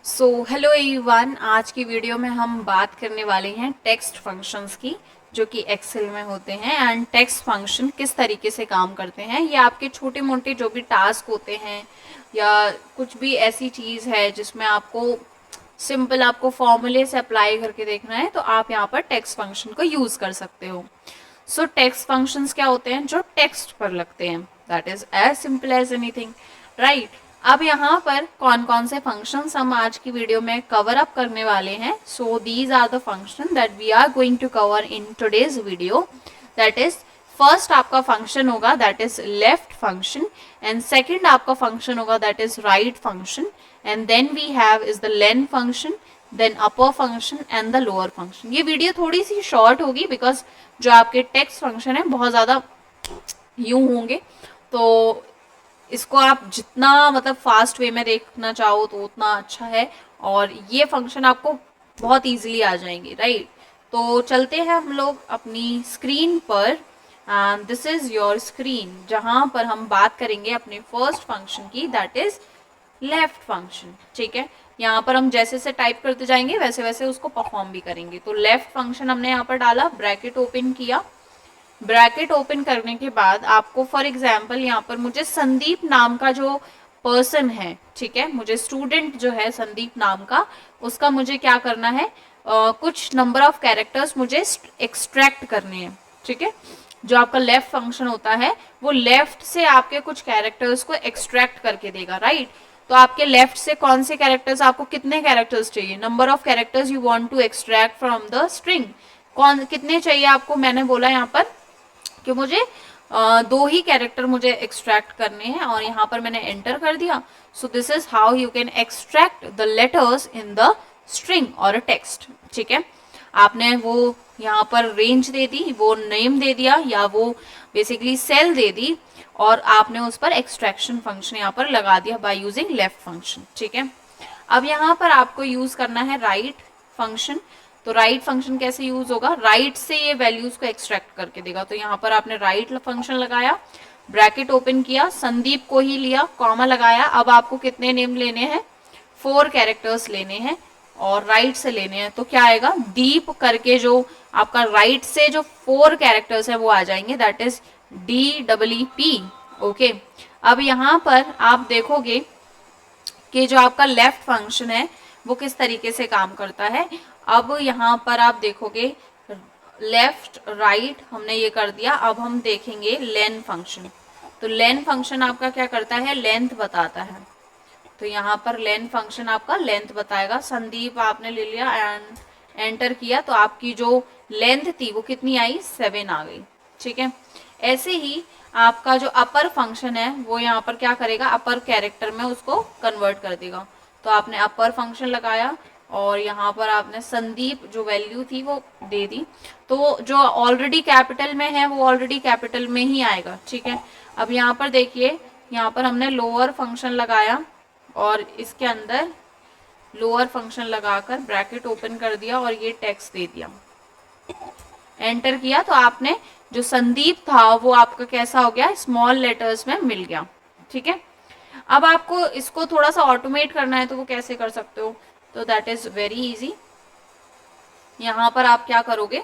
So hello everyone, आज की video में हम बात करने वाले हैं टेक्स्ट फंक्शंस की, जो कि एक्सेल में होते हैं। एंड टेक्स्ट फंक्शन किस तरीके से काम करते हैं, ये आपके छोटे मोटे जो भी टास्क होते हैं या कुछ भी ऐसी चीज़ है जिसमें आपको सिंपल आपको फॉर्मूले से अप्लाई करके देखना है, तो आप यहाँ पर टेक्स्ट फंक्शन को यूज़ कर सकते हो। सो टेक्स्ट फंक्शंस क्या होते हैं? जो टेक्स्ट पर लगते हैं। That is as simple as anything, right. अब यहाँ पर कौन कौन से फंक्शंस हम आज की वीडियो में कवर अप करने वाले हैं। So these are the function that we are going to cover in today's video. That is first आपका फंक्शन होगा that is left function, and second आपका फंक्शन होगा that is right function, and then we have is the len function, then upper function and the lower function. ये video थोड़ी सी short होगी because जो आपके टेक्स्ट फंक्शन है बहुत ज़्यादा यूं होंगे, तो इसको आप जितना मतलब फास्ट वे में देखना चाहो तो उतना अच्छा है, और ये फंक्शन आपको बहुत इजीली आ जाएंगे, राइट। तो चलते हैं हम लोग अपनी स्क्रीन पर, and this is your screen जहां पर हम बात करेंगे अपने फर्स्ट फंक्शन की, दैट इज लेफ्ट फंक्शन। ठीक है, यहाँ पर हम जैसे से टाइप करते जाएंगे वैसे वैसे उसको परफॉर्म भी करेंगे। तो लेफ्ट फंक्शन हमने यहाँ पर डाला, ब्रैकेट ओपन किया। ब्रैकेट ओपन करने के बाद आपको फॉर एग्जाम्पल यहाँ पर मुझे संदीप नाम का जो पर्सन है, ठीक है, मुझे स्टूडेंट जो है संदीप नाम का, उसका मुझे क्या करना है, कुछ नंबर ऑफ कैरेक्टर्स मुझे एक्सट्रैक्ट करने हैं। ठीक है, जो आपका लेफ्ट फंक्शन होता है वो लेफ्ट से आपके कुछ कैरेक्टर्स को एक्सट्रैक्ट करके देगा, राइट। तो आपके लेफ्ट से कौन से कैरेक्टर्स, आपको कितने कैरेक्टर्स चाहिए, number of characters you want to extract from the string, कौन कितने चाहिए आपको। मैंने बोला यहाँ पर कि मुझे दो ही कैरेक्टर मुझे एक्सट्रैक्ट करने हैं, और यहाँ पर मैंने एंटर कर दिया। सो this is how you can extract the letters in the string और टेक्स्ट। ठीक है, आपने वो यहाँ पर रेंज दे दी, वो नेम दे दिया, या वो बेसिकली सेल दे दी, और आपने उस पर एक्सट्रैक्शन फंक्शन यहाँ पर लगा दिया बाय यूजिंग लेफ्ट फंक्शन। ठीक है, अब यहाँ पर आपको यूज करना है राइट फंक्शन। तो राइट फंक्शन कैसे यूज होगा, राइट से ये वैल्यूज को एक्सट्रैक्ट करके देगा। तो यहाँ पर आपने राइट फंक्शन लगाया, ब्रैकेट ओपन किया, संदीप को ही लिया, कॉमा लगाया। अब आपको कितने नेम लेने हैं, 4 कैरेक्टर्स लेने हैं, और राइट से लेने हैं। तो क्या आएगा, दीप करके जो आपका राइट से जो 4 कैरेक्टर्स है वो आ जाएंगे, दैट इज DEEP। ओके, अब यहाँ पर आप देखोगे कि जो आपका लेफ्ट फंक्शन है वो किस तरीके से काम करता है। अब यहाँ पर आप देखोगे लेफ्ट राइट हमने ये कर दिया। अब हम देखेंगे लेन फंक्शन। तो लेन फंक्शन आपका क्या करता है, लेंथ बताता है। तो यहाँ पर लेन फंक्शन आपका लेंथ बताएगा। संदीप आपने ले लिया एंड एंटर किया, तो आपकी जो लेंथ थी वो कितनी आई, 7 आ गई। ठीक है, ऐसे ही आपका जो अपर फंक्शन है वो यहाँ पर क्या करेगा, अपर कैरेक्टर में उसको कन्वर्ट कर देगा। तो आपने अपर फंक्शन लगाया, और यहाँ पर आपने संदीप जो वैल्यू थी वो दे दी। तो जो ऑलरेडी कैपिटल में है वो ऑलरेडी कैपिटल में ही आएगा। ठीक है, अब यहाँ पर देखिए, यहाँ पर हमने लोअर फंक्शन लगाया, और इसके अंदर लोअर फंक्शन लगाकर ब्रैकेट ओपन कर दिया, और ये टेक्स्ट दे दिया, एंटर किया। तो आपने जो संदीप था वो आपका कैसा हो गया, स्मॉल लेटर्स में मिल गया। ठीक है, अब आपको इसको थोड़ा सा ऑटोमेट करना है, तो वो कैसे कर सकते हो, तो दैट इज वेरी इजी। यहाँ पर आप क्या करोगे,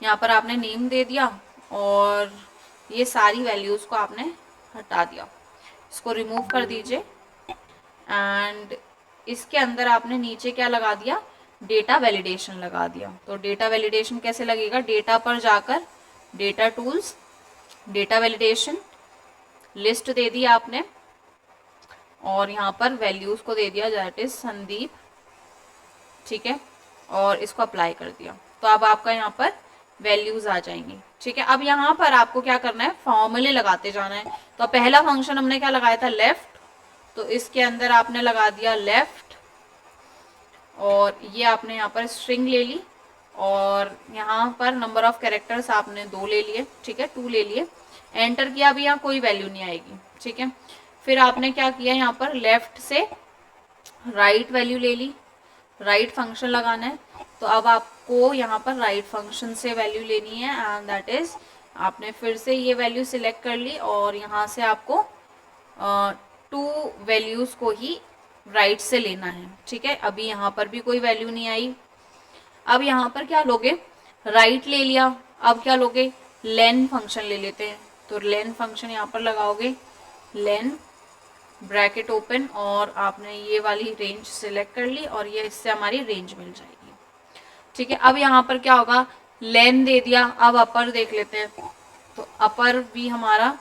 यहाँ पर आपने नेम दे दिया, और ये सारी वैल्यूज को आपने हटा दिया, इसको रिमूव कर दीजिए। एंड इसके अंदर आपने नीचे क्या लगा दिया, डेटा वैलिडेशन लगा दिया। तो डेटा वैलिडेशन कैसे लगेगा, डेटा पर जाकर data tools, data validation, list दे दी आपने, और यहाँ पर वैल्यूज को दे दिया दैट इज संदीप। ठीक है, और इसको अप्लाई कर दिया, तो अब आपका यहाँ पर वैल्यूज आ जाएंगी। ठीक है, अब यहाँ पर आपको क्या करना है, फॉर्मूले लगाते जाना है। तो पहला फंक्शन हमने क्या लगाया था, लेफ्ट। तो इसके अंदर आपने लगा दिया लेफ्ट, और ये आपने यहाँ पर स्ट्रिंग ले ली, और यहाँ पर नंबर ऑफ कैरेक्टर्स आपने 2 ले लिए। ठीक है, 2 ले लिए, एंटर किया। अभी यहाँ कोई वैल्यू नहीं आएगी। ठीक है, फिर आपने क्या किया, यहाँ पर लेफ्ट से राइट वैल्यू ले ली, राइट फंक्शन लगाना है। तो अब आपको यहाँ पर राइट फंक्शन से वैल्यू लेनी है, एंड दैट इज आपने फिर से ये वैल्यू सिलेक्ट कर ली, और यहाँ से आपको 2 वैल्यूज को ही राइट से लेना है, ठीक है। अभी यहाँ पर भी कोई वैल्यू नहीं आई। अब यहाँ पर क्या लोगे, राइट ले लिया, अब क्या लोगे, लेन फंक्शन ले लेते हैं। तो लेन फंक्शन यहाँ पर लगाओगे, लेन ब्रैकेट ओपन, और आपने ये वाली रेंज सिलेक्ट कर ली और ये इससे हमारी रेंज मिल जाएगी, ठीक है। अब यहाँ पर क्या होगा, लेन दे दिया। अब अपर देख लेते हैं, तो अपर भी हमारा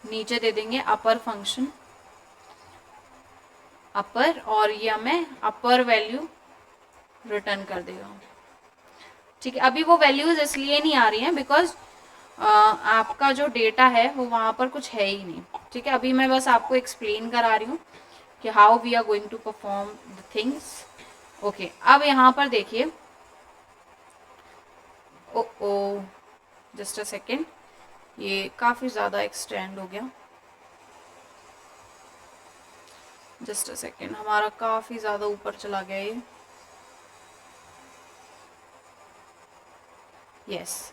नीचे दे देंगे, अपर फंक्शन अपर, और ये हमें अपर वैल्यू रिटर्न कर देगा, ठीक है। अभी वो वैल्यूज इसलिए नहीं आ रही हैं बिकॉज आपका जो डेटा है वो वहां पर कुछ है ही नहीं, ठीक है। अभी मैं बस आपको एक्सप्लेन करा रही हूँ कि how we are going to perform the things. Okay, अब यहाँ पर देखिए, ओ जस्ट अ सेकेंड, ये काफी ज्यादा एक्सटेंड हो गया, जस्ट अ सेकेंड, हमारा काफी ज्यादा ऊपर चला गया ये। यस,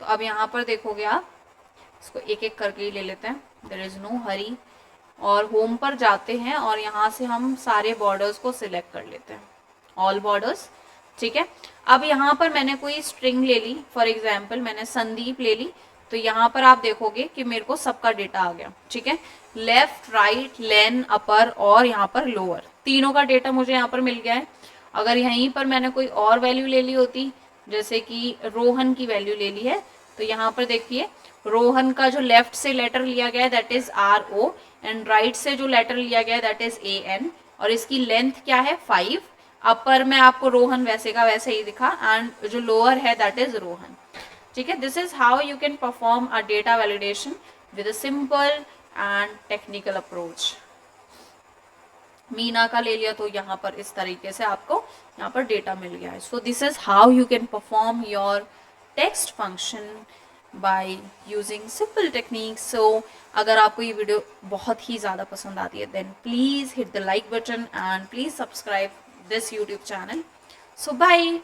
तो अब यहाँ पर देखोगे आप, इसको एक एक करके ही ले लेते हैं, देयर इज नो हरी, और होम पर जाते हैं और यहाँ से हम सारे बॉर्डर्स को सिलेक्ट कर लेते हैं, ऑल बॉर्डर्स, ठीक है। अब यहाँ पर मैंने कोई स्ट्रिंग ले ली, फॉर एग्जाम्पल मैंने संदीप ले ली, तो यहाँ पर आप देखोगे कि मेरे को सबका डेटा आ गया, ठीक है। लेफ्ट, राइट, लेन, अपर और यहाँ पर लोअर, तीनों का डेटा मुझे यहाँ पर मिल गया है। अगर यहीं पर मैंने कोई और वैल्यू ले ली होती, जैसे कि रोहन की वैल्यू ले ली है, तो यहाँ पर देखिए रोहन का जो लेफ्ट से लेटर लिया गया है that is RO, and right से जो लेटर लिया गया है दैट इज AN, और इसकी लेंथ क्या है 5। अपर में आपको रोहन वैसे का वैसे ही दिखा, एंड जो लोअर है दैट इज रोहन, ठीक है। This is how you can perform a data validation with a simple and technical approach. Meena का ले लिया तो यहाँ पर इस तरीके से आपको यहाँ पर डेटा मिल गया है। So this is how you can perform your text function by using simple technique. सो अगर आपको ये वीडियो बहुत ही ज़्यादा पसंद आती है then please hit the like button and please subscribe this YouTube channel. So bye.